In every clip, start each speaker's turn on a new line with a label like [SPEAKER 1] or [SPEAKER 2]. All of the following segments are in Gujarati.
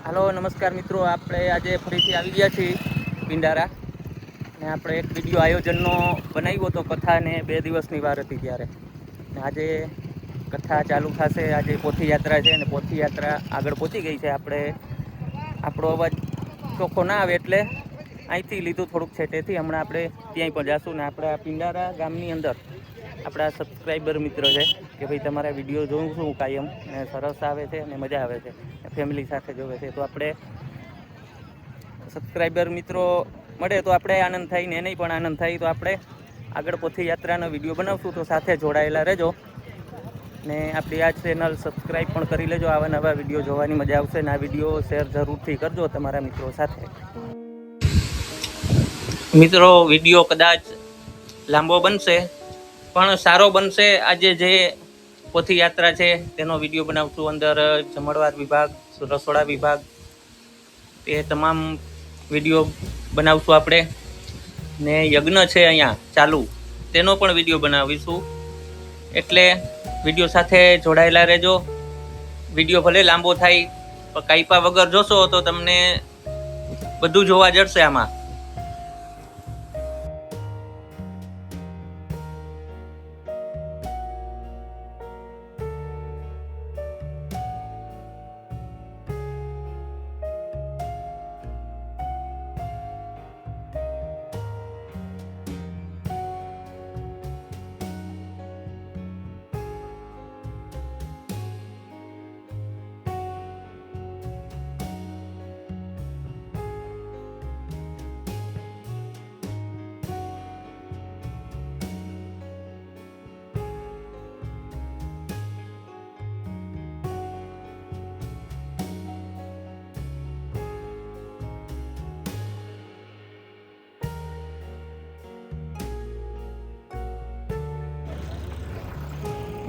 [SPEAKER 1] હાલો નમસ્કાર મિત્રો, આપણે આજે ફરીથી આવી ગયા છીએ પિંડારા ને આપણે એક વિડીયો આયોજનનો બનાવ્યો હતો. કથાને 2 દિવસની વાર હતી ત્યારે ને આજે કથા ચાલુ થશે. આજે પોથીયાત્રા છે અને પોથીયાત્રા આગળ પહોંચી ગઈ છે. આપણો અવાજ ચોખ્ખો ના આવે એટલે અહીંથી લીધું થોડુંક છેટેથી. હમણાં આપણે ત્યાંય પણ જાશું ને આપણે આ પિંડારા ગામની અંદર આપણા સબસ્ક્રાઈબર મિત્ર છે કે ભાઈ તમારા વિડીયો જોઉં છું કાયમ ને સરસ આવે છે અને મજા આવે છે, ફેમિલી સાથે જોવે છે. તો આપણે સબસ્ક્રાઈબર મિત્રો મળે તો આપણે આનંદ થાય ને એને પણ આનંદ થાય. તો આપણે આગળ પોથીયાત્રાનો વિડીયો બનાવશું, તો સાથે જોડાયેલા રહેજો ને આપણી આ ચેનલ સબસ્ક્રાઈબ પણ કરી લેજો. આવા નવા વિડીયો જોવાની મજા આવશે ને આ વિડીયો શેર જરૂરથી કરજો તમારા મિત્રો સાથે. મિત્રો વિડીયો કદાચ લાંબો બનશે પણ સારો બનશે. આજે જે પોથીયાત્રા છે તેનો વિડીયો બનાવશું. અંદર જમણવાર વિભાગ, રસોડા વિભાગ, એ તમામ વિડીયો બનાવશું આપણે. ને યજ્ઞ છે અહીંયા ચાલુ, તેનો પણ વિડીયો બનાવીશું. એટલે વિડીયો સાથે જોડાયેલા રહેજો. વિડીયો ભલે લાંબો થાય પણ કાપ્યા વગર જોશો તો તમને બધું જોવા જડશે આમાં.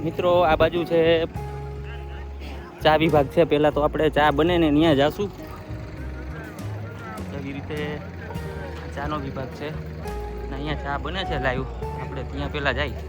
[SPEAKER 1] મિત્રો આ બાજુ છે ચા વિભાગ છે. પહેલાં તો આપણે ચા બને ને ત્યાં જાશું. એવી રીતે ચાનો વિભાગ છે ને અહીંયા ચા બને છે લાઈવ. આપણે ત્યાં પહેલાં જાય.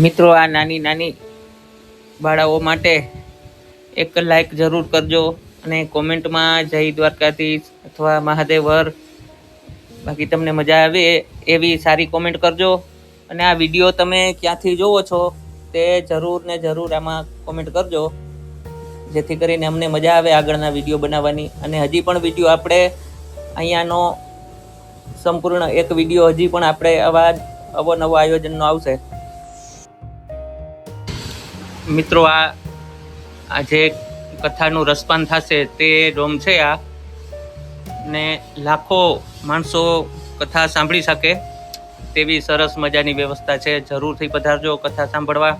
[SPEAKER 1] મિત્રો, આ નાની નાની બાળાઓ માટે એક લાઈક જરૂર કરજો અને કોમેન્ટમાં જય દ્વારકાધીશ અથવા મહાદેવર, બાકી તમને મજા આવે એવી સારી કોમેન્ટ કરજો. અને આ વિડીયો તમે ક્યાંથી જોવો છો તે જરૂર ને જરૂર આમાં કોમેન્ટ કરજો, જેથી કરીને અમને મજા આવે આગળના વિડીયો બનાવવાની. અને હજી પણ વિડીયો આપણે અહીંયાનો સંપૂર્ણ એક વિડીયો હજી પણ આપણે આવો નવો આયોજનનો આવશે. મિત્રો, આ જે કથાનું રસપાન થશે તે ડોમ છે આ, ને લાખો માણસો કથા સાંભળી શકે તેવી સરસ મજાની વ્યવસ્થા છે. જરૂરથી પધારજો કથા સાંભળવા.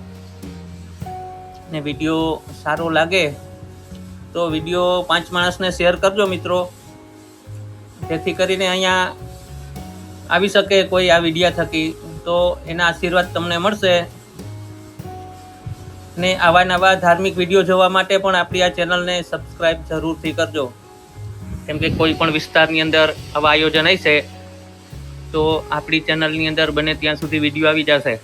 [SPEAKER 1] ને વિડીયો સારો લાગે તો વિડીયો 5 માણસને શેર કરજો મિત્રો, જેથી કરીને અહીંયા આવી શકે કોઈ આ વિડીયા થકી, તો એના આશીર્વાદ તમને મળશે. ને આવા નવા ધાર્મિક વિડીયો જોવા માટે પણ આપણી આ ચેનલને સબસ્ક્રાઈબ જરૂરથી કરજો, કેમ કે કોઈ પણ વિસ્તારની અંદર આવા આયોજન હશે તો આપણી ચેનલની અંદર બને ત્યાં સુધી વિડીયો આવી જશે.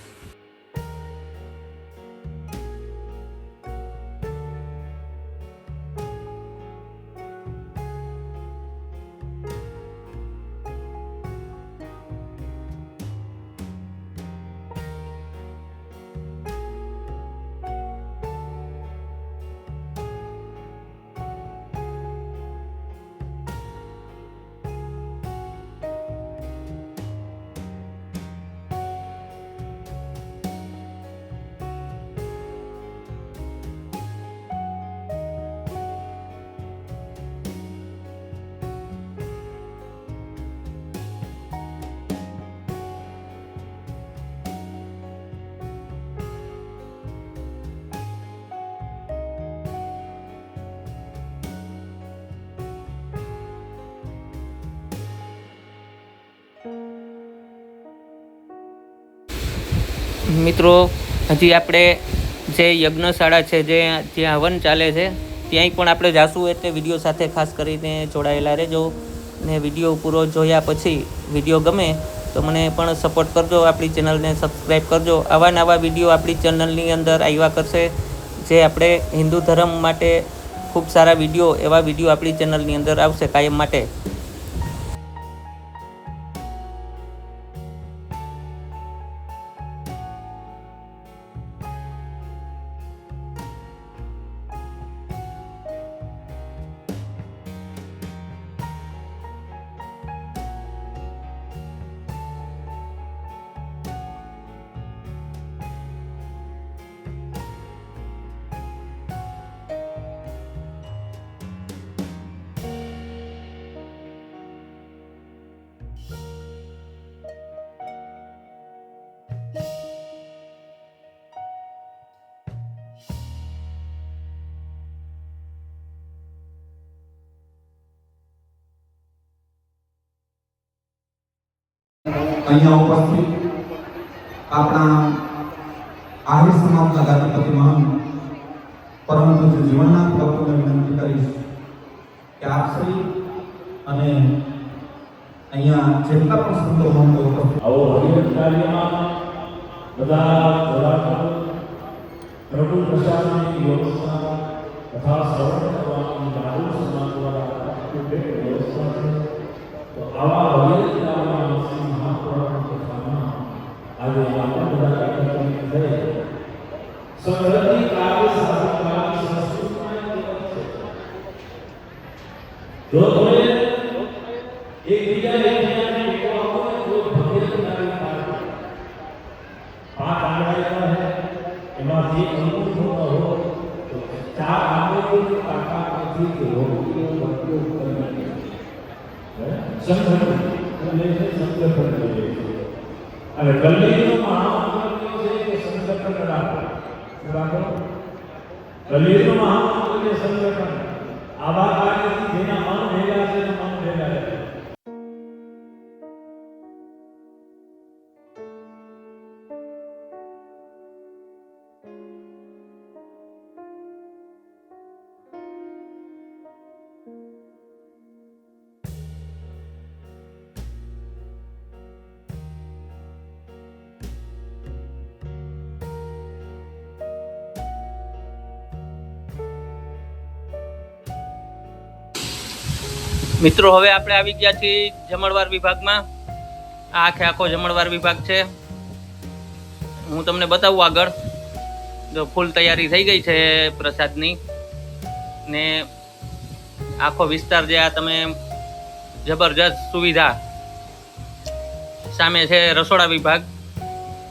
[SPEAKER 1] મિત્રો, હજી આપણે જે યજ્ઞશાળા છે જ્યાં હવન ચાલે છે ત્યાંય પણ આપણે જાશું, એટલે વિડીયો સાથે ખાસ કરીને જોડાયેલા રહેજો. ને વિડીયો પૂરો જોયા પછી વિડીયો ગમે તો મને પણ સપોર્ટ કરજો, આપણી ચેનલને સબસ્ક્રાઈબ કરજો. આવા નવા વિડીયો આપણી ચેનલની અંદર આવ્યા કરશે, જે આપણે હિન્દુ ધર્મ માટે ખૂબ સારા વિડીયો, એવા વિડીયો આપણી ચેનલની અંદર આવશે કાયમ માટે.
[SPEAKER 2] અહીંયા ઉપસ્થિત આપણા આહિર સમાજના ગાદીપતિ મહાન પરમ પૂજ્ય જીવનનાથ બાપુને વિનંતી કરીશ કે આપ શ્રી અને અહીંયા જેટલા પણ સંતો મહંતો ઉપસ્થિત
[SPEAKER 3] આવો હરિભક્ત કાર્યમાં બધા જોડાતા પ્રભુ પ્રસાદની વ્યવસ્થા તથા શ્રવણ કરવાની જાગૃત સમાજ દ્વારા વ્યવસ્થા છે. તો આવા હરિભક્ત આજે આપણે બધા એકત્રિત થઈ સંગઠિત કાર્ય સાધકવાની સંસ્કૃતિમાં જીવન છે. જો તમે એકબીજાને ટેકો આપો તો ભગીરથ નારી કાર્ય 5 આંગળીયા है એમાંથી અંકુર હોતો હો તો 4 આંગળીઓની તાકાતથી કે રોગીઓ ઉપયોગ કરીને સંગઠન કરે છે. અને કલીનો મહામંત્ર છે કે સંગઠન રાખો. કલીનો મહામંત્ર છે સંગઠન. આવા કાર્યથી જેના મન ભેગા છે મન ભેગા રહે.
[SPEAKER 1] મિત્રો હવે આપણે આવી ગયા છીએ જમણવાર વિભાગમાં. આ આખો જમણવાર વિભાગ છે. હું તમને બતાવું આગળ. જો ફૂલ તૈયારી થઈ ગઈ છે પ્રસાદની ને આખો વિસ્તાર જે આ તમે જબરજસ્ત સુવિધા. સામે છે રસોડા વિભાગ.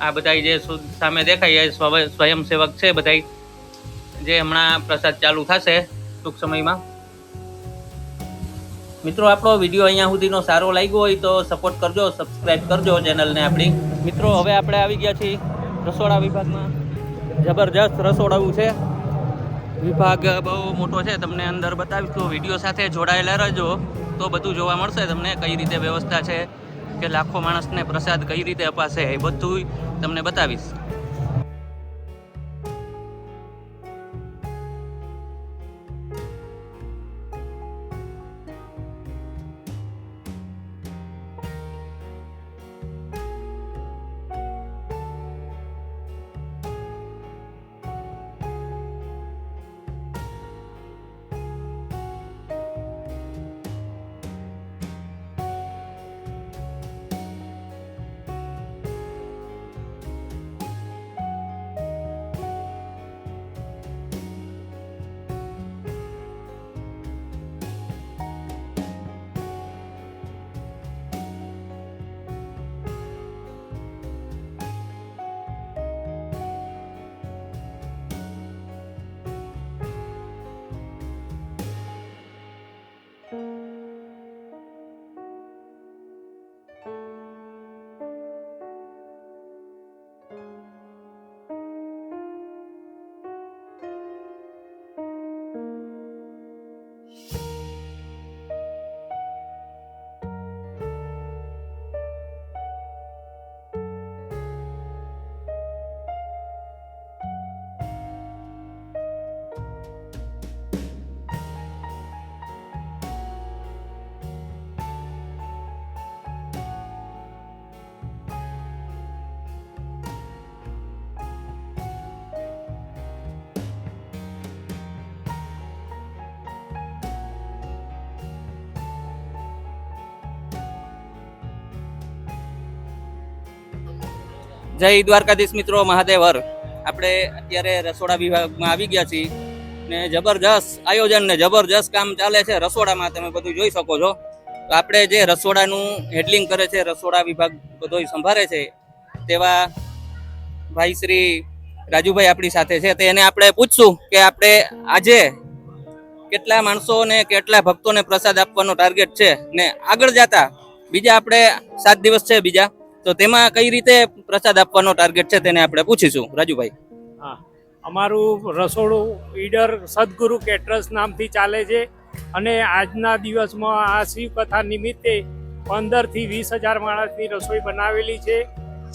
[SPEAKER 1] આ બધા જે સામે દેખાય એ સ્વયંસેવક છે બધા, જે હમણાં પ્રસાદ ચાલુ થશે ટૂંક સમયમાં. મિત્રો આપણો વિડીયો અહીંયા સુધીનો સારો લાગ્યો હોય તો સપોર્ટ કરજો, સબસ્ક્રાઈબ કરજો ચેનલને આપણી. મિત્રો હવે આપણે આવી ગયા છીએ રસોડા વિભાગમાં. જબરજસ્ત રસોડાવું છે. વિભાગ બહુ મોટો છે, તમને અંદર બતાવીશ તો વિડીયો સાથે જોડાયેલા રહેજો તો બધું જોવા મળશે તમને. કઈ રીતે વ્યવસ્થા છે કે લાખો માણસને પ્રસાદ કઈ રીતે અપાશે એ બધું તમને બતાવીશ. જય દ્વારકાધીશ મિત્રો, મહાદેવ હર. આપણે અત્યારે રસોડા વિભાગમાં આવી ગયા છીએ ને જબરજસ્ત આયોજન ને જબરજસ્ત કામ ચાલે છે રસોડામાં. તમે બધું જોઈ શકો છો. તો આપણે જે રસોડાનું હેડલિંગ કરે છે, રસોડા વિભાગ બધો સંભાળે છે તેવા ભાઈ શ્રી રાજુભાઈ આપણી સાથે છે. તેને આપણે પૂછશું કે આપણે આજે કેટલા માણસોને કેટલા ભક્તોને પ્રસાદ આપવાનો ટાર્ગેટ છે ને આગળ જતા બીજા આપણે 7 દિવસ છે બીજા, તો તેમાં કઈ રીતે પ્રસાદ આપવાનો ટાર્ગેટ છે તેને આપણે પૂછીશું. રાજુભાઈ.
[SPEAKER 4] હા, અમારું રસોડું ઈડર સદગુરુ કેટરર્સ નામથી ચાલે છે અને આજના દિવસમાં આ શિવ કથા નિમિત્તે 15 થી 20,000 માણસની રસોઈ બનાવેલી છે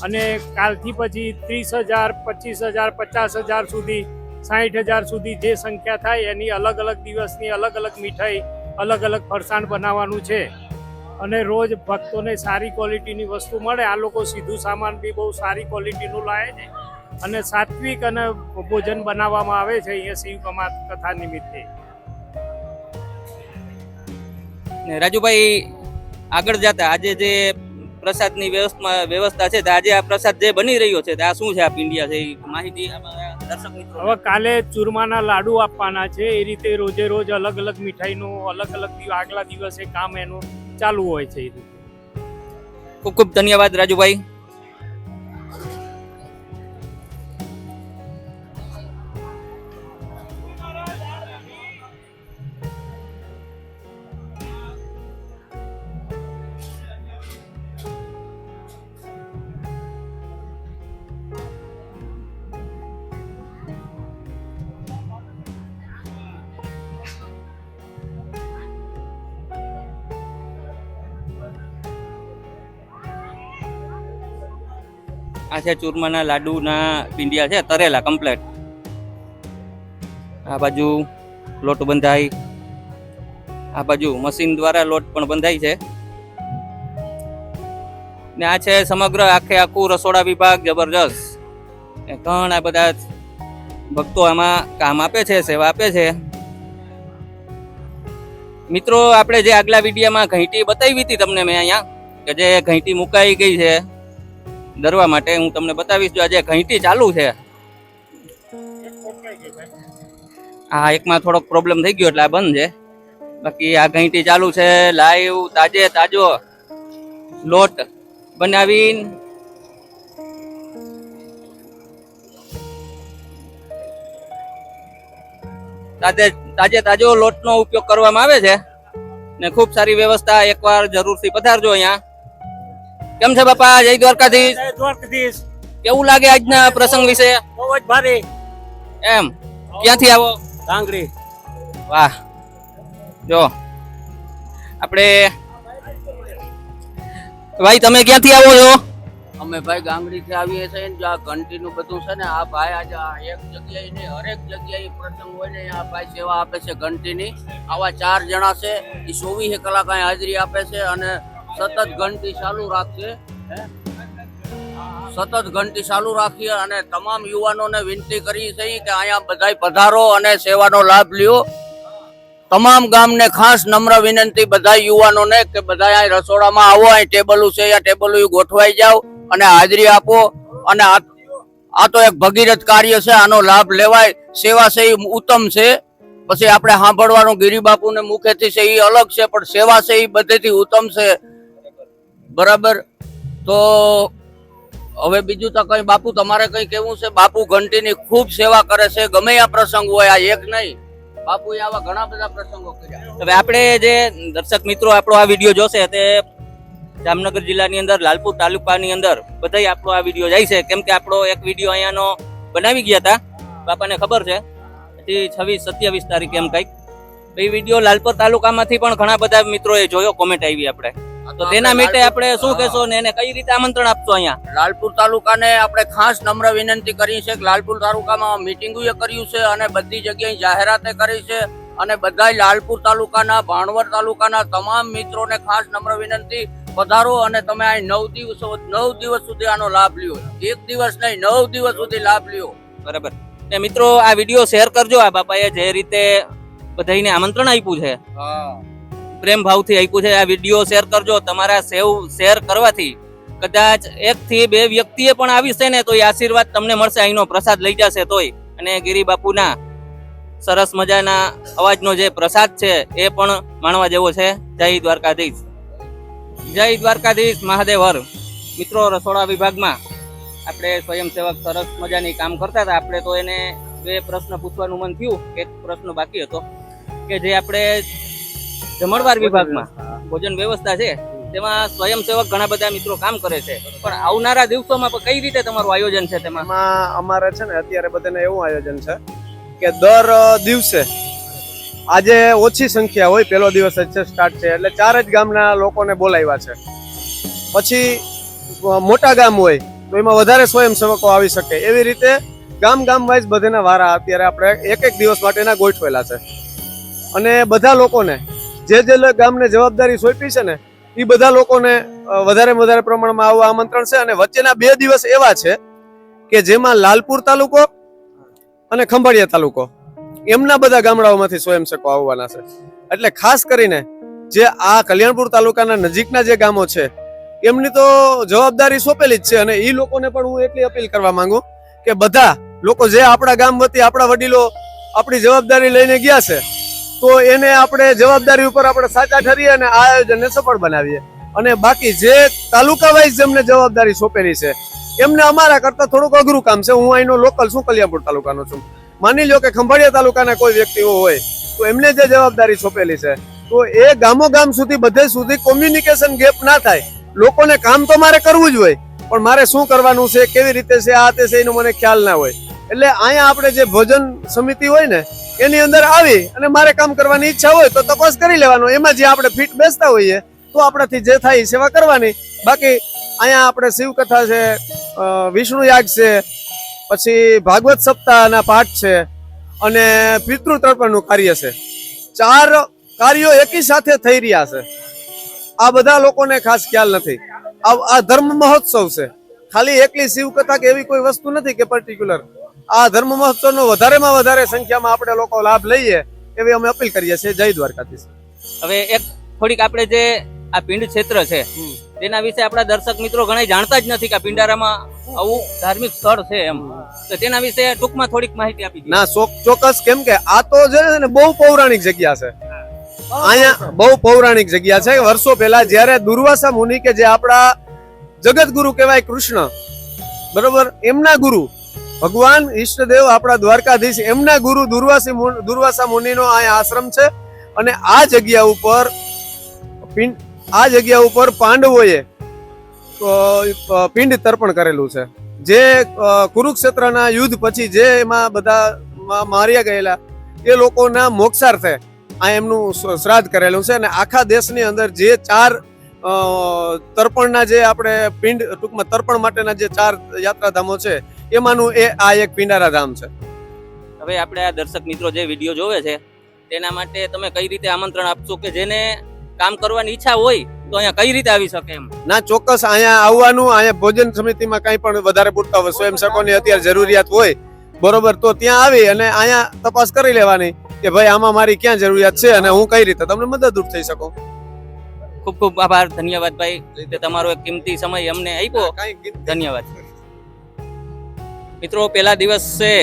[SPEAKER 4] અને કાલથી પછી 30,000, 25,000, 50,000 સુધી 60,000 સુધી જે સંખ્યા થાય એની અલગ અલગ દિવસની અલગ અલગ મીઠાઈ, અલગ અલગ ફરસાણ બનાવવાનું છે અને રોજ ભક્તોને સારી ક્વોલિટીની વસ્તુ મળે. આ લોકો સીધું સામાન બી બહુ સારી ક્વોલિટીનું લાવે છે અને સાત્વિક અને ભોજન બનાવવામાં આવે છે અહીંયા શિવ કથા નિમિત્તે.
[SPEAKER 1] રાજુભાઈ, આગળ જતા આજે જે પ્રસાદની વ્યવસ્થા છે, આજે આ પ્રસાદ જે બની રહ્યો છે આ શું છે, આ પિંડિયા છે, એ માહિતી દર્શક મિત્રો.
[SPEAKER 4] હવે કાલે ચૂરમાના લાડુ આપવાના છે. એ રીતે રોજે રોજ અલગ અલગ મીઠાઈનું અલગ અલગ આગલા દિવસે કામ એનું ચાલુ હોય છે. એ રીતે
[SPEAKER 1] ખૂબ ખૂબ ધન્યવાદ રાજુભાઈ. આ છે ચૂરમાના લાડુના પિંડિયા છે, તરેલા કમ્પ્લેટ. આ બાજુ લોટ બંધાય, આ બાજુ મશીન દ્વારા લોટ પણ બંધાય છે ને આ છે સમગ્ર આખું રસોડા વિભાગ. જબરજસ્ત ઘણા બધા ભક્તો આમાં કામ આપે છે, સેવા આપે છે. મિત્રો આપણે જે આગલા વિડીયોમાં ઘંટી બતાવી હતી તમને મેં અહીંયા કે જે ઘંટી મુકાઈ ગઈ છે દરવા માટે, હું તમને બતાવીશ. જો આજે ઘંટી ચાલુ છે. હા, એકમાં થોડોક પ્રોબ્લેમ થઈ ગયો એટલે આ બંધ છે. બાકી આ ઘંટી ચાલુ છે. લાઈવ તાજે તાજો લોટ બનાવીને તાજે તાજો લોટનો ઉપયોગ કરવામાં આવે છે ને ખૂબ સારી વ્યવસ્થા. એકવાર જરૂરથી પધારજો અહીંયા. કેમ છે બાપા? જય દ્વારકાધીશ.
[SPEAKER 4] દ્વારકાધીશ.
[SPEAKER 1] કેવું લાગે આજના પ્રસંગ વિશે?
[SPEAKER 4] બહુ જ ભારે.
[SPEAKER 1] એમ ક્યાંથી આવો?
[SPEAKER 4] ડાંગરી.
[SPEAKER 1] વાહ. જો આપણે ભાઈ તમે ક્યાંથી આવો છો?
[SPEAKER 5] અમે ભાઈ ગાંગડીથી આવીએ છીએ ને, જો આ ઘંટીનું બધું છે ને, આ ભાઈ આજે આ એક જગ્યાએ નહીં હરેક જગ્યાએ પ્રસંગ હોય ને આ ભાઈ સેવા આપે છે ઘંટીની. આવા 4 જણા છે, એ 24 કલાક અહીં હાજરી આપે છે અને સતત ઘંટી ચાલુ રાખશે. સતત ઘંટી ચાલુ રાખીએ અને તમામ યુવાનોને વિનંતી કરી છે કે અહીંયા બધાય પધારો અને સેવાનો લાભ લ્યો. તમામ ગામને ખાસ નમ્ર વિનંતી બધા યુવાનોને કે બધા અહીં રસોડામાં આવો, અહીં ટેબલો છે, અહીંયા ટેબલો ગોઠવાઈ જાઓ અને હાજરી આપો. અને આ તો એક ભગીરથ કાર્ય છે, આનો લાભ લેવાય. સેવા છે એ ઉત્તમ છે. પછી આપણે સાંભળવાનું ગિરિબાપુને મુખેથી છે એ અલગ છે, પણ સેવા છે એ બધેથી ઉત્તમ છે. બરાબર. તો હવે બીજું તો કઈ બાપુ તમારે કઈ કેવું છે? બાપુ ઘંટીની ખૂબ સેવા કરે છે, ગમે આ પ્રસંગ હોય, આ એક નહીં. બાપુએ આવા ઘણા બધા પ્રસંગો કર્યા.
[SPEAKER 1] હવે આપણે જે દર્શક મિત્રો આપણો આ વિડીયો જોશે તે જામનગર જિલ્લાની અંદર લાલપુર તાલુકાની અંદર બધાય આપણો આ વિડીયો જાય છે. કેમ કે આપણો એક વિડીયો અહીંયાનો બનાવી ગયા હતા, બાપાને ખબર છે, 26-27 તારીખે એમ કંઈક. એ વિડીયો લાલપુર તાલુકામાંથી પણ ઘણા બધા મિત્રોએ જોયો, કોમેન્ટ આવી આપણે. તો તેના માટે આપણે શું કહેશો ને એને કઈ રીતે આમંત્રણ આપશો? અહીંયા
[SPEAKER 5] લાલપુર તાલુકાને આપણે ખાસ નમ્ર વિનંતી કરી છે કે લાલપુર તાલુકામાં મિટિંગો કર્યું છે અને બધી જગ્યાએ જાહેરાતે કરી છે. અને બધાય લાલપુર તાલુકાના, ભાણવડ તાલુકાના તમામ મિત્રોને ખાસ નમ્ર વિનંતી, પધારો અને તમે આ 9 દિવસ સુધી આનો લાભ લ્યો. 1 દિવસ નહીં, 9 દિવસ સુધી લાભ લ્યો.
[SPEAKER 1] બરાબર. ને મિત્રો આ વિડીયો શેર કરજો. આ બાપાએ જે રીતે બધાને આમંત્રણ આપ્યું છે, પ્રેમ ભાવથી આપ્યું છે, આ વિડીયો શેર કરજો. તમારા શેર કરવાથી કદાચ 1 થી 2 વ્યક્તિએ પણ આવી છે ને તો એ આશીર્વાદ તમને મળશે. અહીંનો પ્રસાદ લઈ જશે તોય. અને ગિરિબાપુના સરસ મજાના અવાજનો જે પ્રસાદ છે એ પણ માણવા જેવો છે. જય દ્વારકાધીશ. જય દ્વારકાધીશ મહાદેવ હર. મિત્રો રસોડા વિભાગમાં આપણે સ્વયંસેવક સરસ મજાની કામ કરતા હતા. આપણે તો એને 2 પ્રશ્ન પૂછવાનું મન થયું. એક પ્રશ્ન બાકી હતો કે જે આપણે જમણવાર વિભાગમાં ભોજન વ્યવસ્થા છે તેમાં સ્વયંસેવક ઘણા બધા મિત્રો કામ કરે છે, પણ આવનારા દિવસોમાં કઈ રીતે તમારું આયોજન છે? તેમાં
[SPEAKER 6] અમારે છે ને અત્યારે બધાને એવું આયોજન છે કે દર દિવસે આજે ઓછી સંખ્યા હોય, પહેલો દિવસ જ છે, સ્ટાર્ટ છે, એટલે 4 જ ગામના લોકોને બોલાવ્યા છે. પછી મોટા ગામ હોય તો એમાં વધારે સ્વયંસેવકો આવી શકે. એવી રીતે ગામ વાઇઝ બધાના વારા અત્યારે આપણે એક દિવસ માટેના ગોઠવેલા છે. અને બધા લોકોને જે ગામને જવાબદારી સોંપી છે ને એ બધા લોકોને વધારે પ્રમાણમાં આવવા આમંત્રણ છે. અને વચ્ચેના 2 દિવસ એવા છે કે જેમાં લાલપુર તાલુકો અને ખંભાળિયા તાલુકો એમના બધા ગામડાઓમાંથી સ્વયંસેવકો આવવાના છે. એટલે ખાસ કરીને જે આ કલ્યાણપુર તાલુકાના નજીકના જે ગામો છે એમની તો જવાબદારી સોંપેલી જ છે. અને એ લોકોને પણ હું એટલી અપીલ કરવા માંગુ કે બધા લોકો જે આપણા ગામ વતી આપણા વડીલો આપણી જવાબદારી લઈને ગયા છે તો એને આપણે જવાબદારી ઉપર આપણે સાચા ઠરીએ અને આ આયોજનને સફળ બનાવીએ. અને બાકી જે તાલુકા વાઇઝ જેમને જવાબદારી સોંપેલી છે એમને અમારા કરતા થોડુંક અઘરું કામ છે. હું અહીંનો લોકલ છું, કલ્યાણપુર તાલુકાનો છું. માની લો કે ખંભાળિયા તાલુકાના કોઈ વ્યક્તિઓ હોય તો એમને જે જવાબદારી સોંપેલી છે તો એ ગામ સુધી બધે સુધી કોમ્યુનિકેશન ગેપ ના થાય. લોકોને કામ તો મારે કરવું જ હોય, પણ મારે શું કરવાનું છે, કેવી રીતે છે, આ તે છે એનો મને ખ્યાલ ના હોય. એટલે અહીંયા આપણે જે ભોજન સમિતિ હોય ને એની અંદર આવી અને મારે કામ કરવાની ઈચ્છા હોય તો તપાસ કરી લેવાનો. એમાં જે આપણે ફિટ બેસતા હોઈએ તો આપણાથી જે થાય એ સેવા કરવાની. બાકી અહીંયા આપણે શિવકથા છે, વિષ્ણુ યાગ છે, પછી ભાગવત સપ્તાહના પાઠ છે અને પિતૃ તર્પણનું કાર્ય છે. 4 કાર્યો એકી સાથે થઈ રહ્યા છે. આ બધા લોકોને ખાસ ખ્યાલ નથી. આ ધર્મ મહોત્સવ છે, ખાલી એકલી શિવકથા કે એવી કોઈ વસ્તુ નથી કે પર્ટિક્યુલર. આ ધર્મ મહોત્સવનો વધારેમાં વધારે સંખ્યામાં આપણે લોકો લાભ લઈએ એવી અમે અપીલ કરીએ છીએ. જય દ્વારકાધીશ.
[SPEAKER 1] હવે એક થોડીક આપણે જે આ પિંડ ક્ષેત્ર છે તેના વિશે આપણા દર્શક મિત્રો ઘણા જાણતા જ નથી કે આ પિંડારામાં આવું ધાર્મિક સ્થળ છે એમ, તો તેના વિશે ટૂંકમાં થોડીક માહિતી આપી દીધી.
[SPEAKER 6] ના ચોક્કસ, કેમ કે આ તો છે ને બહુ પૌરાણિક જગ્યા છે. અહીંયા બહુ પૌરાણિક જગ્યા છે. વર્ષો પહેલા જ્યારે દુર્વાસા મુનિ કે જે આપણા જગત ગુરુ કહેવાય કૃષ્ણ, બરોબર, એમના ગુરુ ભગવાન ઈષ્ટદેવ આપણા દ્વારકાધીશ, એમના ગુરુ દુર્વાસા મુનિનો અહીંયા આશ્રમ છે. અને આ જગ્યા ઉપર પાંડવોએ પિંડ તર્પણ કરેલું છે. જે કુરુક્ષેત્રના યુદ્ધ પછી જે એમાં બધા માર્યા ગયેલા એ લોકોના મોક્ષાર્થે આ એમનું શ્રાદ્ધ કરેલું છે. અને આખા દેશની અંદર જે 4 તર્પણના જે આપણે પિંડ ટૂંકમાં તર્પણ માટેના જે 4 યાત્રાધામો છે એમાંનું આ એક પિંડારા ધામ છે.
[SPEAKER 1] હવે આપણે આ દર્શક મિત્રો જે વિડીયો જોવે છે તેના માટે તમે કઈ રીતે આમંત્રણ આપશો કે જેને કામ કરવાની ઈચ્છા હોય તો અહીંયા કઈ રીતે આવી શકે એમ?
[SPEAKER 6] ના ચોક્કસ અહીંયા આવવાનું. અહીંયા ભોજન સમિતિમાં કંઈ પણ વધારે પૂરતા સ્વયંસેવકોની અત્યારે જરૂરિયાત હોય, બરોબર, તો ત્યાં આવી અને અહીંયા તપાસ કરી લેવાની કે ભાઈ આમાં મારી ક્યાં જરૂરિયાત છે અને હું કઈ રીતે તમને મદદરૂપ થઈ શકું.
[SPEAKER 1] ખૂબ ખૂબ આભાર, ધન્યવાદ ભાઈ, તે તમારો એક કિંમતી સમય અમને આપ્યો, ધન્યવાદ. મિત્રો પહેલા દિવસે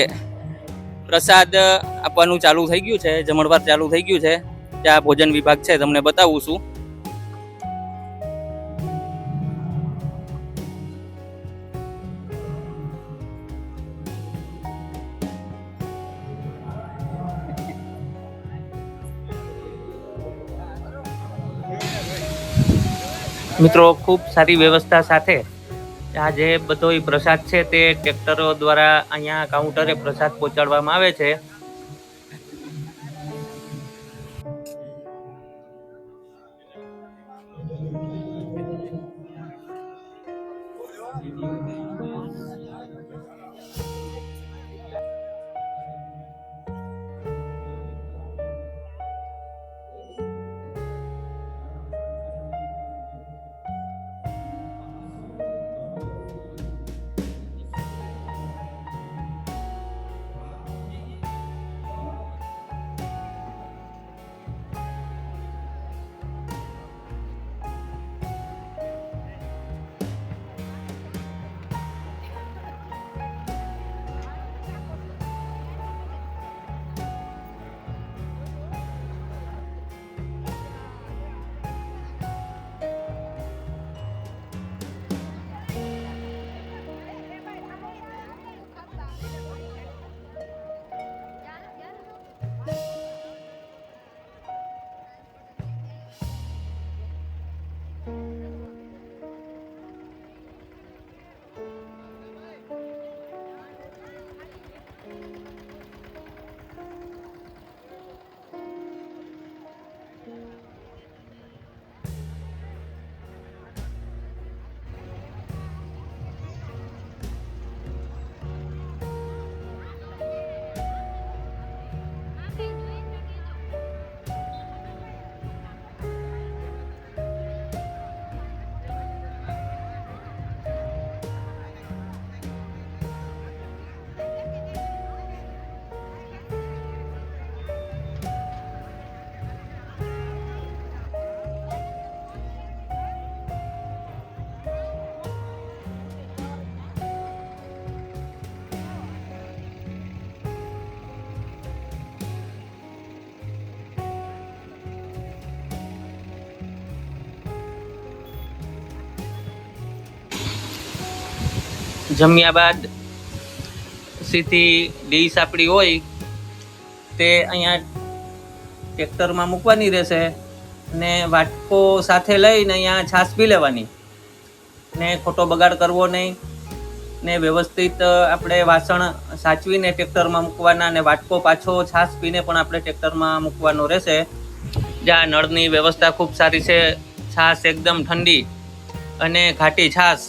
[SPEAKER 1] પ્રસાદ આપવાનું ચાલુ થઈ ગયું છે, જમણવાર ચાલુ થઈ ગયું છે. ત્યાં ભોજન વિભાગ છે, તમને બતાવું છું. મિત્રો ખૂબ સારી વ્યવસ્થા સાથે આ જે બધો પ્રસાદ છે તે ટ્રેક્ટરો દ્વારા અહીંયા કાઉન્ટરે પ્રસાદ પહોંચાડવામાં આવે છે. જમ્યા બાદ સીધી ડીશ આપણી હોય તે અહીંયા ટ્રેક્ટરમાં મૂકવાની રહેશે ને વાટકો સાથે લઈને અહીંયા છાશ પી લેવાની ને ખોટો બગાડ કરવો નહીં ને વ્યવસ્થિત આપણે વાસણ સાચવીને ટ્રેક્ટરમાં મૂકવાના ને વાટકો પાછો છાશ પીને પણ આપણે ટ્રેક્ટરમાં મૂકવાનો રહેશે. જ્યાં નળની વ્યવસ્થા ખૂબ સારી છે, છાશ એકદમ ઠંડી અને ઘાટી છાશ,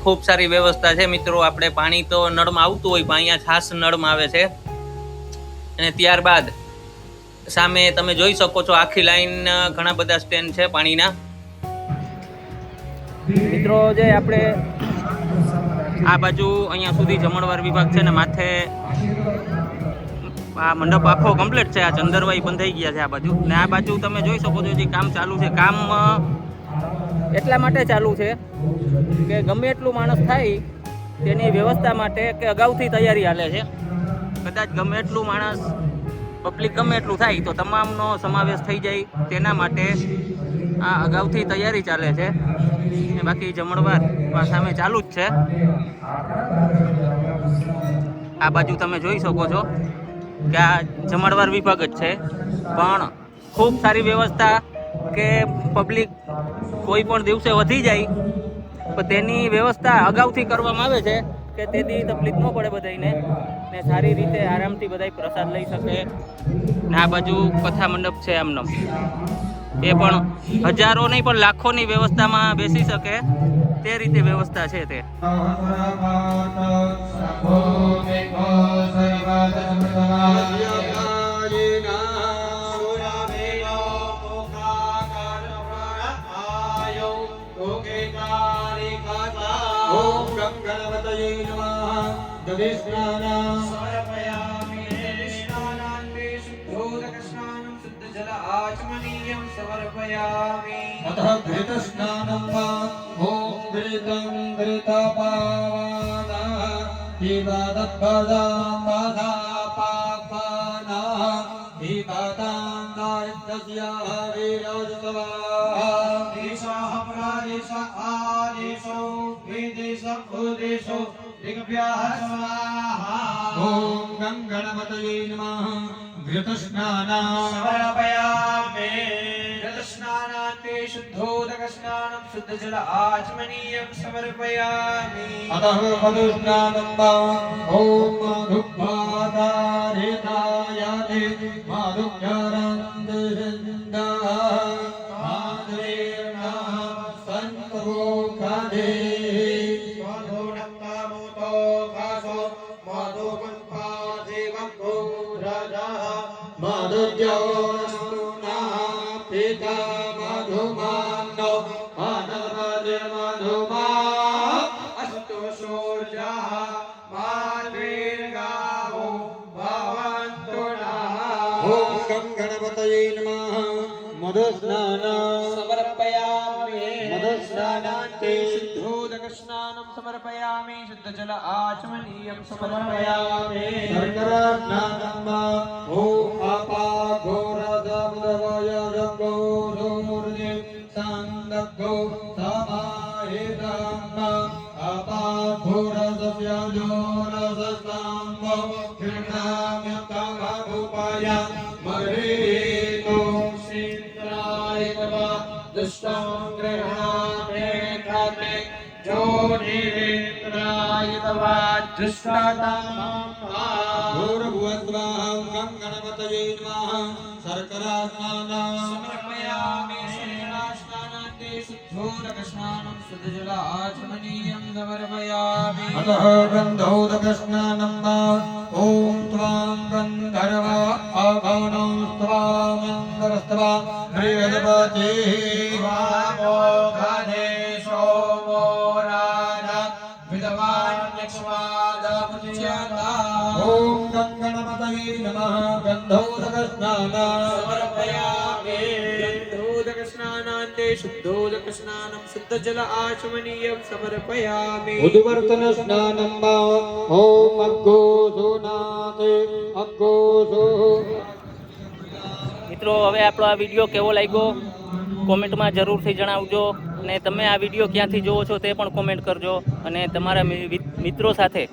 [SPEAKER 1] ખૂબ સારી વ્યવસ્થા છે. મિત્રો આપણે પાણી તો નળમાં આવતું હોય પણ અહીંયા છાશ નળમાં આવે છે. અને ત્યારબાદ સામે તમે જોઈ શકો છો આખી લાઈન ઘણા બધા સ્ટેન્ડ છે પાણીના. મિત્રો જે આપણે આ બાજુ અહીંયા સુધી જમણવાર વિભાગ છે ને માથે આ મંડપ આખો કમ્પ્લીટ છે. આ ચંદરવાઈ બંધાઈ ગયા છે આ બાજુ, ને આ બાજુ તમે જોઈ શકો છો જે કામ ચાલુ છે. કામ એટલા માટે ચાલુ છે કે ગમે એટલું માણસ થાય તેની વ્યવસ્થા માટે કે અગાઉથી તૈયારી હાલે છે. કદાચ ગમે એટલું માણસ પબ્લિક ગમે એટલું થાય તો તમામનો સમાવેશ થઈ જાય તેના માટે આ અગાઉથી તૈયારી ચાલે છે. ને બાકી જમણવાર સામે ચાલુ જ છે. આ બાજુ તમે જોઈ શકો છો કે આ જમણવાર વિભાગ જ છે, પણ ખૂબ સારી વ્યવસ્થા કે પબ્લિક કોઈ પણ દિવસે વધી જાય તો તેની વ્યવસ્થા અગાઉથી કરવામાં આવે છે કે તેથી તકલીફ ન પડે બધાને, ને સારી રીતે આરામથી બધા પ્રસાદ લઈ શકે. ને આ બાજુ કથા મંડપ છે આમનો, એ પણ હજારો નહીં પણ લાખોની વ્યવસ્થામાં બેસી શકે તે રીતે વ્યવસ્થા છે તે.
[SPEAKER 2] ઓમ ગણપતયે નમઃ. દધિસ્નાનં
[SPEAKER 7] સમર્પયામિ. સ્નાનાન્તે શુદ્ધોદકસ્નાनं શુદ્ધજલ આચમનીયં સમર્પયામિ.
[SPEAKER 2] અતઃ ઘૃતસ્નાનં વા. ઓમ ઘૃतं ઘૃતપાવના જીવાદપદાં બાધાપાપાના જીવાદાં દારિદ્ર્યસ્ય વિરાજસ્વા.
[SPEAKER 7] દેશાઃ પ્રાદેશાઃ આદેશો વિદેશઃ ભૂદેશો દિગ્ભ્યઃ સ્વાહા.
[SPEAKER 2] ઓમ ગણપતયે નમઃ. ઘૃતસ્નાનં
[SPEAKER 7] સમર્પયામિ. સ્નાનાન્તે શુદ્ધોદકસ્નાनं શુદ્ધજલ આચમનીયં સમર્પયામિ.
[SPEAKER 2] અતઃ મધુસ્નાનં વા. ઓમ મધુપાદારિતાયાતે મધુચરન્દિન્દા માધવેર્નઃ સંતોખાદે.
[SPEAKER 7] મધુનક્તામુતો ઘાસો મધુકંપાદેવં ગોરાજઃ.
[SPEAKER 2] મધુજોસ્તુના પિતા મધુમાનો અનવદ્ર
[SPEAKER 7] અસ્તુ સૂર્યઃ માદ્વીર્ગાવો ભવન્તુ નઃ.
[SPEAKER 2] ઓમ ગણપતયે નમઃ. મધુસ્નાનં
[SPEAKER 7] સમર્પયામિ.
[SPEAKER 2] મધુસ્નાનાન્તે
[SPEAKER 7] શુદ્ધોદકસ્નાनं સમર્પયામિ. શુદ્ધજલ આચમનીયં સમર્પયામિ.
[SPEAKER 2] શર્કરાસ્નાનં વા. ઓમ અપાઘોરદમદવય જગો સૂર્ય સાંદગો સમાહિતં અપાઘોરદસ્ય જોરસસ્તાંગો કૃષ્ણામ્યતમભૂપય મહેતો સિન્દ્રાય તવ દુષ્ટં ગૃહામે ખાતે જો નિરેન્દ્રાય તવ દુષ્ટતમં ભૂર્ભુવસ્વાહં ગણપતયે નમઃ. શર્કરાસ્નાનં
[SPEAKER 7] સમર્પયામિ. સ્નાનાન્તે શુદ્ધોદકસ્નાनं શુદ્ધજલ આચમનીયં સમર્પયામિ.
[SPEAKER 2] અતઃ ગંધોદકસ્નાનં વા. ઓમ ત્વાં ગંધર્વ અગણો સ્ત્વામિન્દ્રસ્ત્વા બૃહસ્પતિ.
[SPEAKER 7] વામોઘદેશો મોરાજ વિદ્વાન લક્ષ્માદમુચ્યતા.
[SPEAKER 2] ઓમ ગણપતયે નમઃ. ગંધોદકસ્નાનં
[SPEAKER 7] સમર્પયામિ. ગંધોદકસ્નાનાન્તે શુદ્ધોદકસ્નાनं શુદ્ધજલ આચમનીયં સમર્પયામિ.
[SPEAKER 2] ઉદ્વર્તનસ્નાનં વા. ઓમ અગ્ગોસુનાતે અગ્ગોસુ.
[SPEAKER 1] મિત્રો હવે આપણો આ વિડીયો કેવો લાગ્યો કોમેન્ટમાં જરૂરથી જણાવજો, અને તમે આ વિડીયો ક્યાંથી જોવો છો તે પણ કોમેન્ટ કરજો, અને તમારા મિત્રો સાથે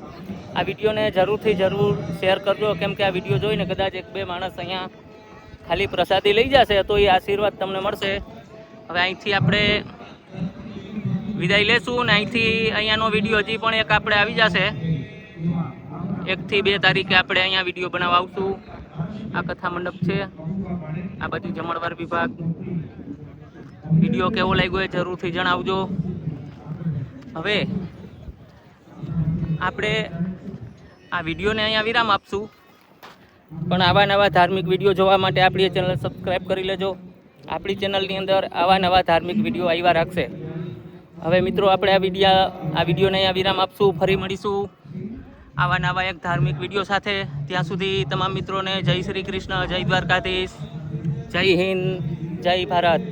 [SPEAKER 1] આ વિડીયોને જરૂરથી જરૂર શેર કરજો, કેમ કે આ વિડીયો જોઈને કદાચ એક બે માણસ અહીંયા ખાલી પ્રસાદી લઈ જશે તો એ આશીર્વાદ તમને મળશે. હવે અહીંથી આપણે વિદાય લેશું, અને અહીંથી અહીંયાનો વિડીયો હજી પણ એક આપણે આવી જશે. 1 થી 2 તારીખે આપણે અહીંયા વિડીયો બનાવવા આવશું. આ કથા મંડપ છે, આ બાજુ જમણવાર વિભાગ. વિડીયો કેવો લાગ્યો એ જરૂરથી જણાવજો. હવે આપણે આ વિડીયોને અહીંયા વિરામ આપશું, પણ આવા નવા ધાર્મિક વિડીયો જોવા માટે આપણી ચેનલ સબસ્ક્રાઈબ કરી લેજો. આપણી ચેનલની અંદર આવા નવા ધાર્મિક વિડીયો આવ્યા રાખશે. હવે મિત્રો આપણે આ વિડીયોને અહીંયા વિરામ આપશું. ફરી મળીશું આવા નવા એક ધાર્મિક વિડીયો સાથે. ત્યાં સુધી તમામ મિત્રોને જય શ્રી કૃષ્ણ, જય દ્વારકાધીશ, જય હિન્દ, જય ભારત.